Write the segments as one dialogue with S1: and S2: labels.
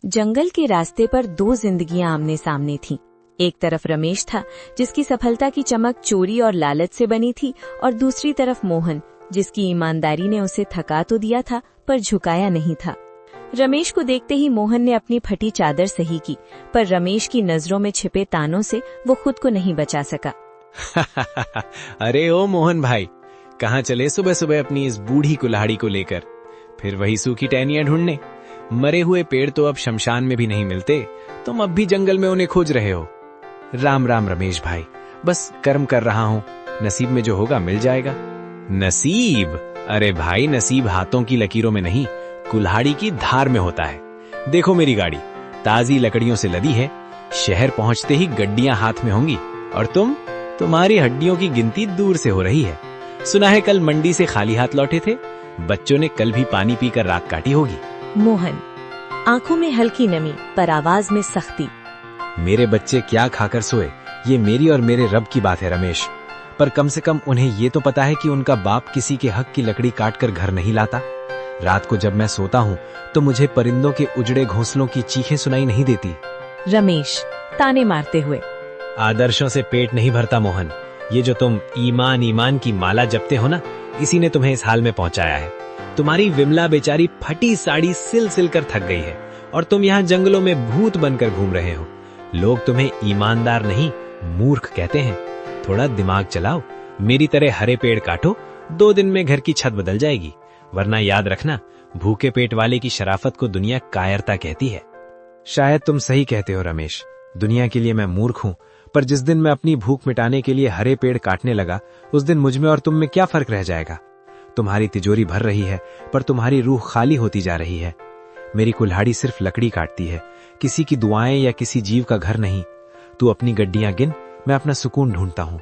S1: जंगल के रास्ते पर दो जिंदगियां आमने सामने थीं। एक तरफ रमेश था, जिसकी सफलता की चमक चोरी और लालच से बनी थी, और दूसरी तरफ मोहन, जिसकी ईमानदारी ने उसे थका तो दिया था पर झुकाया नहीं था। रमेश को देखते ही मोहन ने अपनी फटी चादर सही की, पर रमेश की नजरों में छिपे तानों से वो खुद को नहीं बचा सका।
S2: अरे ओ मोहन भाई, कहाँ चले सुबह सुबह अपनी इस बूढ़ी कुल्हाड़ी को लेकर? फिर वही सूखी टहनियां ढूंढने? मरे हुए पेड़ तो अब शमशान में भी नहीं मिलते, तुम अब भी जंगल में उन्हें खोज रहे हो। राम राम रमेश भाई, बस कर्म कर रहा हूँ, नसीब में जो होगा मिल जाएगा। नसीब? अरे भाई, नसीब हाथों की लकीरों में नहीं, कुल्हाड़ी की धार में होता है। देखो मेरी गाड़ी ताजी लकड़ियों से लदी है, शहर पहुंचते ही गड्डियां हाथ में होंगी, और तुम्हारी हड्डियों की गिनती दूर से हो रही है। सुना है कल मंडी से खाली हाथ लौटे थे, बच्चों ने कल भी पानी पीकर रात काटी होगी।
S1: मोहन, आंखों में हल्की नमी पर आवाज में सख्ती।
S2: मेरे बच्चे क्या खाकर सोए, ये मेरी और मेरे रब की बात है रमेश, पर कम से कम उन्हें ये तो पता है कि उनका बाप किसी के हक की लकड़ी काटकर घर नहीं लाता। रात को जब मैं सोता हूँ तो मुझे परिंदों के उजड़े घोंसलों की चीखें सुनाई नहीं देती।
S1: रमेश ताने मारते हुए।
S2: आदर्शों से पेट नहीं भरता मोहन, ये जो तुम ईमान ईमान की माला जपते हो ना, इसी ने तुम्हें इस हाल में पहुंचाया है। तुम्हारी विमला बेचारी फटी साड़ी सिल सिल कर थक गई है, और तुम यहाँ जंगलों में भूत बनकर घूम रहे हो। लोग तुम्हें ईमानदार नहीं, मूर्ख कहते हैं। थोड़ा दिमाग चलाओ, मेरी तरह हरे पेड़ काटो, 2 दिन में घर की छत बदल जाएगी। वरना याद रखना, भूखे पेट वाले की शराफत को दुनिया कायरता कहती है। शायद तुम सही कहते हो रमेश, दुनिया के लिए मैं मूर्ख हूँ, पर जिस दिन मैं अपनी भूख मिटाने के लिए हरे पेड़ काटने लगा, उस दिन मुझ में और तुम में क्या फर्क रह जाएगा? तुम्हारी तिजोरी भर रही है, पर तुम्हारी रूह खाली होती जा रही है। मेरी कुल्हाड़ी सिर्फ लकड़ी काटती है, किसी की दुआएं या किसी जीव का घर नहीं। तू अपनी गड्डियां गिन, मैं अपना सुकून ढूंढता हूँ।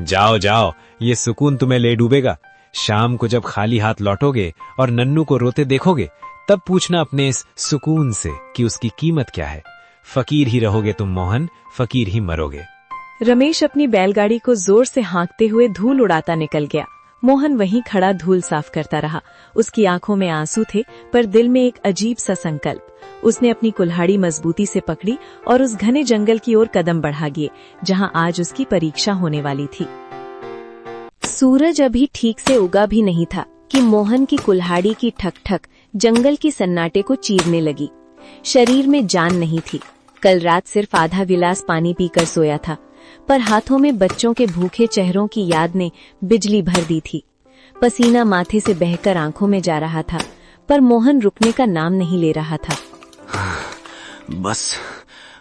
S2: जाओ जाओ, ये सुकून तुम्हें ले डूबेगा। शाम को जब खाली हाथ लौटोगे और नन्नू को रोते देखोगे, तब पूछना अपने इस सुकून से कि उसकी कीमत क्या है। फकीर ही रहोगे तुम मोहन, फकीर ही मरोगे।
S1: रमेश अपनी बैलगाड़ी को जोर से हाँकते हुए धूल उड़ाता निकल गया। मोहन वहीं खड़ा धूल साफ करता रहा। उसकी आंखों में आंसू थे, पर दिल में एक अजीब सा संकल्प। उसने अपनी कुल्हाड़ी मजबूती से पकड़ी और उस घने जंगल की ओर कदम बढ़ा गए, जहां आज उसकी परीक्षा होने वाली थी। सूरज अभी ठीक से उगा भी नहीं था कि मोहन की कुल्हाड़ी की ठक ठक जंगल की सन्नाटे को चीरने लगी। शरीर में जान नहीं थी। कल रात सिर्फ आधा गिलास पानी पीकर सोया था, पर हाथों में बच्चों के भूखे चेहरों की याद ने बिजली भर दी थी। पसीना माथे से बहकर आंखों में जा रहा था, पर मोहन रुकने का नाम नहीं ले रहा था।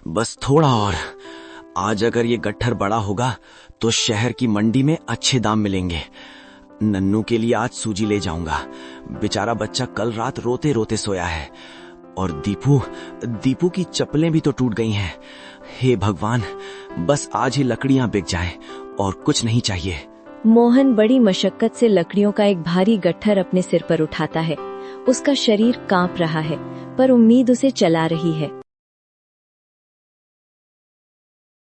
S3: बस थोड़ा और। आज अगर ये गट्ठर बड़ा होगा तो शहर की मंडी में अच्छे दाम मिलेंगे। नन्नू के लिए आज सूजी ले जाऊंगा। बेचारा बच्चा कल रात रोते रोते सोया है, और दीपू की चप्पलें भी तो टूट गई हैं। हे भगवान, बस आज ही लकड़ियां बिक जाएं और कुछ नहीं चाहिए।
S1: मोहन बड़ी मशक्कत से लकड़ियों का एक भारी गट्ठर अपने सिर पर उठाता है। उसका शरीर कांप रहा है, पर उम्मीद उसे चला रही है।